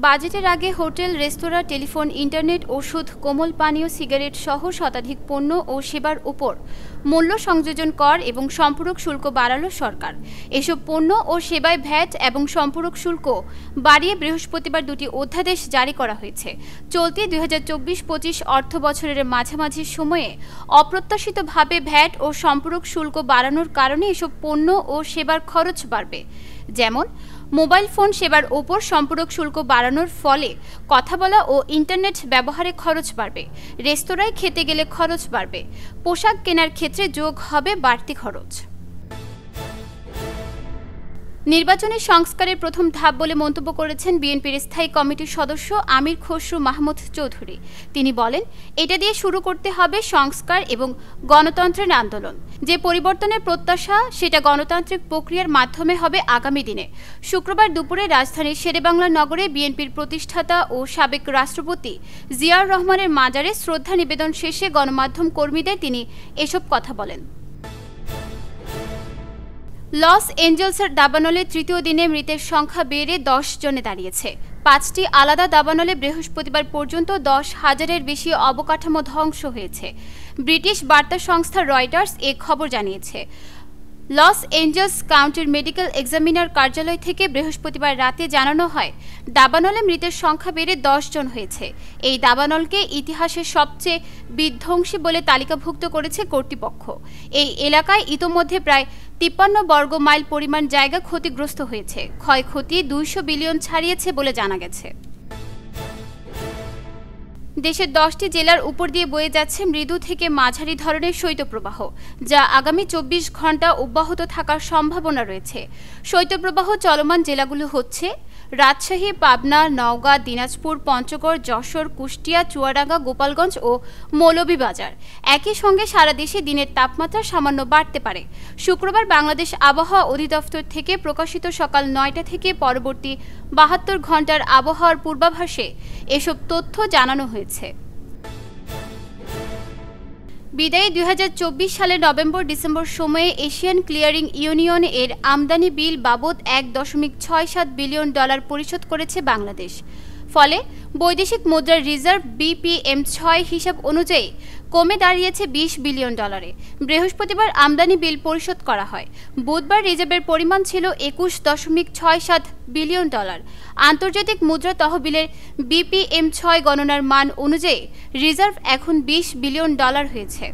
বাজেটের আগে হোটেল, রেস্তোরাঁ, telephone, internet, ওষুধ, কোমল পানীয়, সিগারেট সহ শতাধিক পণ্য ও সেবার উপর মূল্য সংযোজন কর এবং সম্পূরক শুল্ক বাড়াল সরকার। এসব পণ্য ও সেবায় ভ্যাট এবং সম্পূরক শুল্ক বাড়িয়ে বৃহস্পতিবার দুটি অধ্যাদেশ জারি করা হয়েছে। চলতি 2024-25 অর্থ বছরের মাঝামাঝি সময়ে অপ্রত্যাশিতভাবে ভ্যাট ও সম্পূরক শুল্ক বাড়ানোর কারণে এসব পণ্য ও সেবার খরচ বাড়বে। যেমন মোবাইল ফোন সেবার ওপর সম্পূরক শুল্ক বাড়ানোর ফলে কথা বলা ও ইন্টারনেট ব্যবহারে খরচ বাড়বে, রেস্তোরাঁয় খেতে গেলে খরচ বাড়বে, পোশাক কেনার ক্ষেত্রে যোগ হবে বাড়তি খরচ। নির্বাচনী সংস্কারের প্রথম ধাপ বলে মন্তব্য করেছেন বিএনপির স্থায়ী কমিটির সদস্য আমির খসরু মাহমুদ চৌধুরী। তিনি বলেন, এটা দিয়ে শুরু করতে হবে সংস্কার এবং গণতন্ত্রের আন্দোলন। যে পরিবর্তনের প্রত্যাশা সেটা গণতান্ত্রিক প্রক্রিয়ার মাধ্যমে হবে আগামী দিনে। শুক্রবার দুপুরে রাজধানীর শেরেবাংলা নগরে বিএনপির প্রতিষ্ঠাতা ও সাবেক রাষ্ট্রপতি জিয়াউর রহমানের মাজারে শ্রদ্ধা নিবেদন শেষে গণমাধ্যম কর্মীদের তিনি এসব কথা বলেন। লস এঞ্জেলসের দাবানলে তৃতীয় দিনে মৃতের সংখ্যা বেড়ে 10 জনে দাঁড়িয়েছে। 5টি আলাদা দাবানলে বৃহস্পতিবার পর্যন্ত 10,000-এর বেশি অবকাঠামো ধ্বংস হয়েছে। ব্রিটিশ বার্তা সংস্থা রয়টার্স এ খবর জানিয়েছে। লস এঞ্জেলস কাউন্টির মেডিকেল এক্সামিনার কার্যালয় থেকে বৃহস্পতিবার রাতে জানানো হয়, দাবানলে মৃতের সংখ্যা বেড়ে 10 জন হয়েছে। এই দাবানলকে ইতিহাসের সবচেয়ে বিধ্বংসী বলে তালিকাভুক্ত করেছে কর্তৃপক্ষ। এই এলাকায় ইতোমধ্যে প্রায় 53 বর্গ মাইল পরিমাণ জায়গা ক্ষতিগ্রস্ত হয়েছে। ক্ষয়ক্ষতি 200 বিলিয়ন ছাড়িয়েছে বলে জানা গেছে। দেশের 10টি জেলার উপর দিয়ে বয়ে যাচ্ছে মৃদু থেকে মাঝারি ধরনের শৈত্যপ্রবাহ, যা আগামী 24 ঘন্টা অব্যাহত থাকার সম্ভাবনা রয়েছে। শৈত্যপ্রবাহ চলমান জেলাগুলো হচ্ছে রাজশাহী, পাবনা, নওগাঁ, দিনাজপুর, পঞ্চগড়, যশোর, কুষ্টিয়া, চুয়াডাঙ্গা, গোপালগঞ্জ ও মৌলভীবাজার। একই সঙ্গে সারা দেশে দিনের তাপমাত্রা সামান্য বাড়তে পারে। শুক্রবার বাংলাদেশ আবহাওয়া অধিদপ্তর থেকে প্রকাশিত সকাল 9টা থেকে পরবর্তী 72 ঘন্টার আবহাওয়ার পূর্বাভাসে এসব তথ্য জানানো হয়েছে। বিদায়ী 2024 সালের নভেম্বর-ডিসেম্বর সময়ে এশিয়ান ক্লিয়ারিং ইউনিয়ন এর আমদানি বিল বাবদ $1.67 বিলিয়ন পরিশোধ করেছে বাংলাদেশ। ফলে বৈদেশিক মুদ্রার রিজার্ভ BPM-6 হিসাব অনুযায়ী কমে দাঁড়িয়েছে $20 বিলিয়ন। বৃহস্পতিবার আমদানি বিল পরিশোধ করা হয়। বুধবার রিজার্ভের পরিমাণ ছিল $21.67 বিলিয়ন। আন্তর্জাতিক মুদ্রা তহবিলের BPM-6 গণনার মান অনুযায়ী রিজার্ভ এখন $20 বিলিয়ন হয়েছে।